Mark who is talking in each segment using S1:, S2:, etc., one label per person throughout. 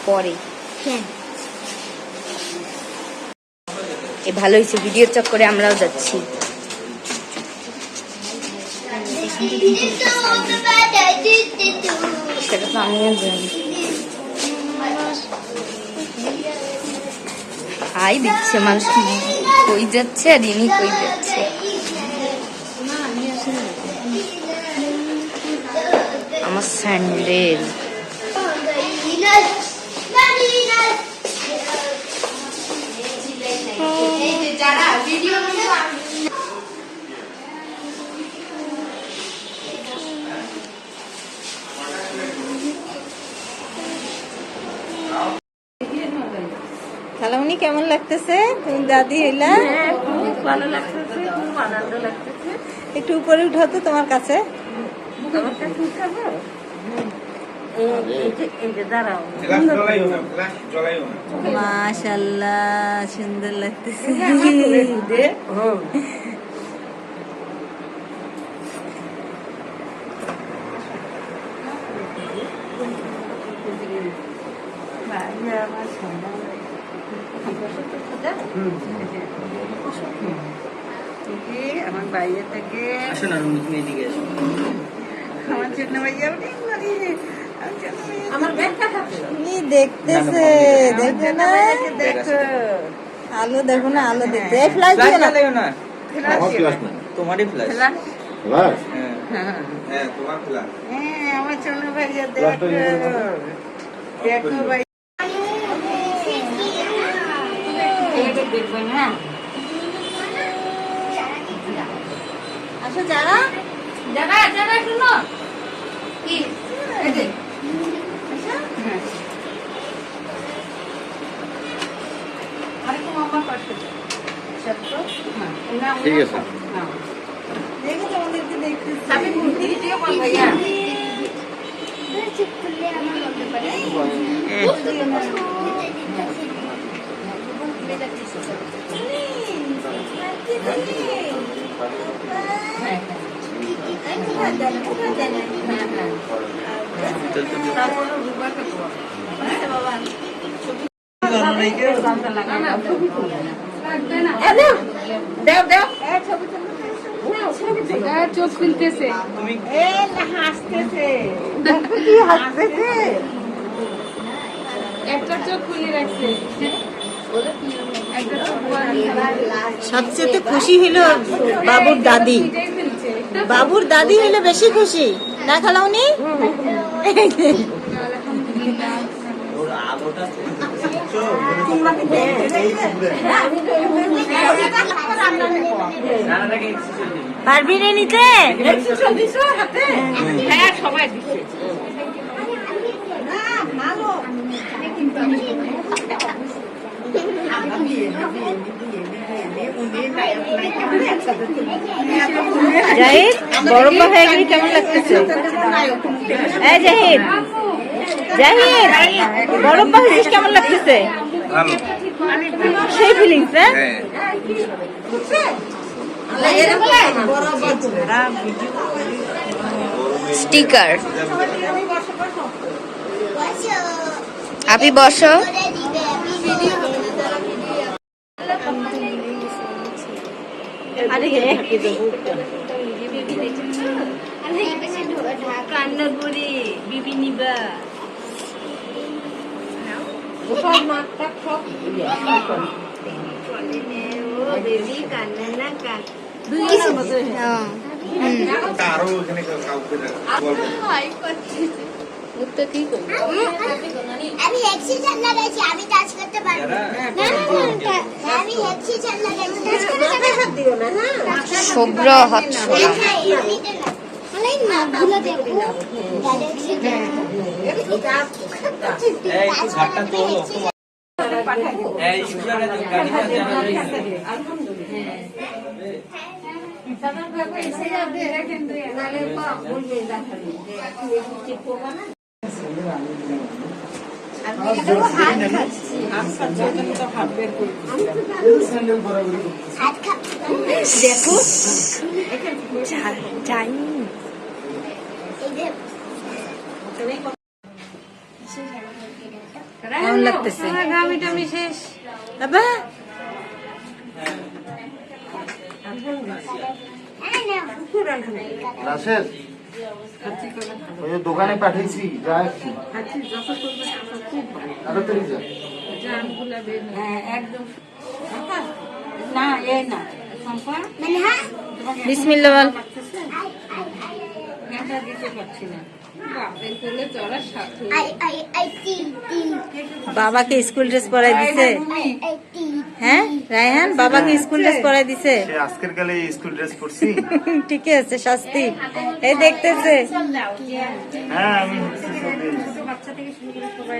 S1: পরে। ভালো হয়েছে, ভিডিওর চক্করে আমরাও যাচ্ছি। সেটা তো আমিও জানি। হাই দিচ্ছে মানুষ, কই যাচ্ছে আর ইনি কই যাচ্ছে। আমার স্যান্ডেল খালামণি কেমন লাগতেছে? তুমি দাদি হইলা?
S2: খুব ভালো লাগতেছে, খুব আনন্দ লাগতেছে।
S1: একটু উপরে উঠো তো তোমার কাছে।
S2: আমার কাছে উঠাবো?
S1: মাশাআল্লাহ, সুন্দর লাগতেছে।
S2: আমার বাইরে থেকে আমার ব্যাগটা
S1: দেখতেছে, দেখো না, আলো দেখো না, আলো দেখতে। এই ফ্ল্যাশ দিও না,
S3: তোমারই ফ্ল্যাশ। হ্যাঁ তোমার ফ্ল্যাশ।
S2: হ্যাঁ আমার ছোট ভাইয়া দেখো, দেখো ভাই দেখবেন। হ্যাঁ
S1: আসো যারা
S2: যারা যারা শুনো কি আরেকটু মামা পাশে
S3: ঠিক আছে।
S1: দেখো তোমাদেরকে দেখতেছি।
S2: আমি ঘুরতে দিও ভাইয়া। চোখ খুলতেছে, হাসতেছে, একটা চোখ খুলে রাখছে।
S1: সবচেয়ে খুশি হলো বাবুর দাদি। বাবুর দাদি হলে বেশি খুশি না খালাউনি? পারবি রে নিতে?
S2: হ্যাঁ সবাই দিচ্ছে।
S1: জাহিদ বড়পা হয়ে গেলে কেমন লাগতেছে? এই জাহিদ, জাহিদ বড়পা হয়েছিস, কেমন লাগতেছে? সেই ফিলিংস। স্টিকার আপনি বসো।
S2: কান্নার পরে বিবি নিবা
S4: আমি অক্সিজেন লাগাইছি, আমি টাচ করতে পারবো না। আমি অক্সিজেন লাগাইছি, টাচ করতে দিও না। হ্যাঁ
S1: শুভ্র হচ্ছলা
S4: আলাই না ভুলে দেখো দাদা অক্সিজেন
S3: এই একটু ঘাটটা তোলো। এই স্কুলে গাড়িটা জানাই।
S1: দেখো যাই
S5: কেমন লাগতেছে?
S2: গামি টামি শেষ।
S5: বাবা
S6: রাশেদ ওই যে দোকানে পাঠিয়েছি যা একটু তাড়াতাড়ি যা।
S2: হ্যাঁ একদম না এই না সম্পা
S4: মানে হ্যাঁ
S5: বিসমিল্লাহ বল।
S2: এটা দিতে পারছি না বাপের কোলে চড়ার সাথে
S4: আই টি টি
S5: বাবাকে স্কুল ড্রেস পরাই দিছে?
S4: আই টি
S5: হ্যাঁ রায়হান, বাবাকে স্কুল ড্রেস পরাই দিছে?
S6: সে আজকের কালে স্কুল ড্রেস পরছি।
S5: ঠিকই আছে, শাস্তি এই দেখতেছে।
S6: হ্যাঁ আমি
S2: বাচ্চা থেকে শুরু করে সবাই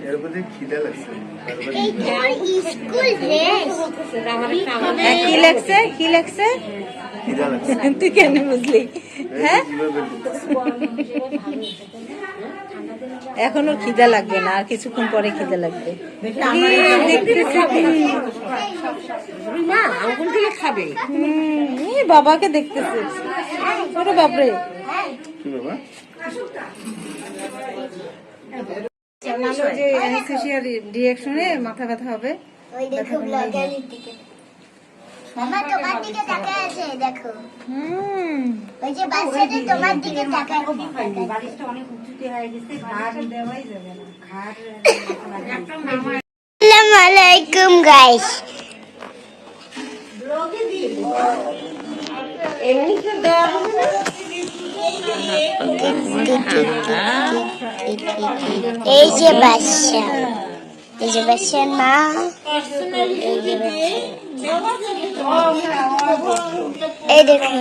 S6: এর মধ্যে খিদে লাগছে।
S4: এই তোর স্কুল ড্রেস
S5: হ্যাঁ, কি লাগছে কি লাগছে?
S6: খিদে লাগছে।
S5: তুই কেন বুঝলি? হ্যাঁ এখন ওর খিদে লাগবে না, আর কিছুক্ষণ পরে খিদে লাগবে। দেখতেছি
S2: না আঙ্গুল থেকে খাবে
S5: বাবাকে দেখতেছে। ওরে বাপরে,
S6: কি বাবা?
S2: জানালো যে অ্যানেস্থেসিয়ার রিঅ্যাকশনে মাথা ব্যথা হবে।
S4: ওই দেখো ব্লগারের দিকে মামা তোমার দিকে তাকায় আছে দেখো ওই যে বাচ্চাটা তোমার দিকে তাকায় আছে
S2: বালিশটা অনেক উঁচুতে হয়ে গেছে, ঘাড় দেওয়াই যাবে না, ঘাড়
S4: আসসালামু আলাইকুম গাইস এই যে বাচ্চা মা এই দেখুন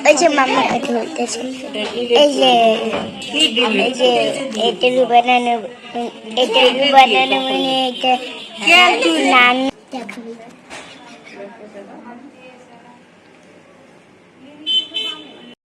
S4: এই যে মামা কথা বলতেছে এই যে এটা বানানো মানে এটা নাম দেখুন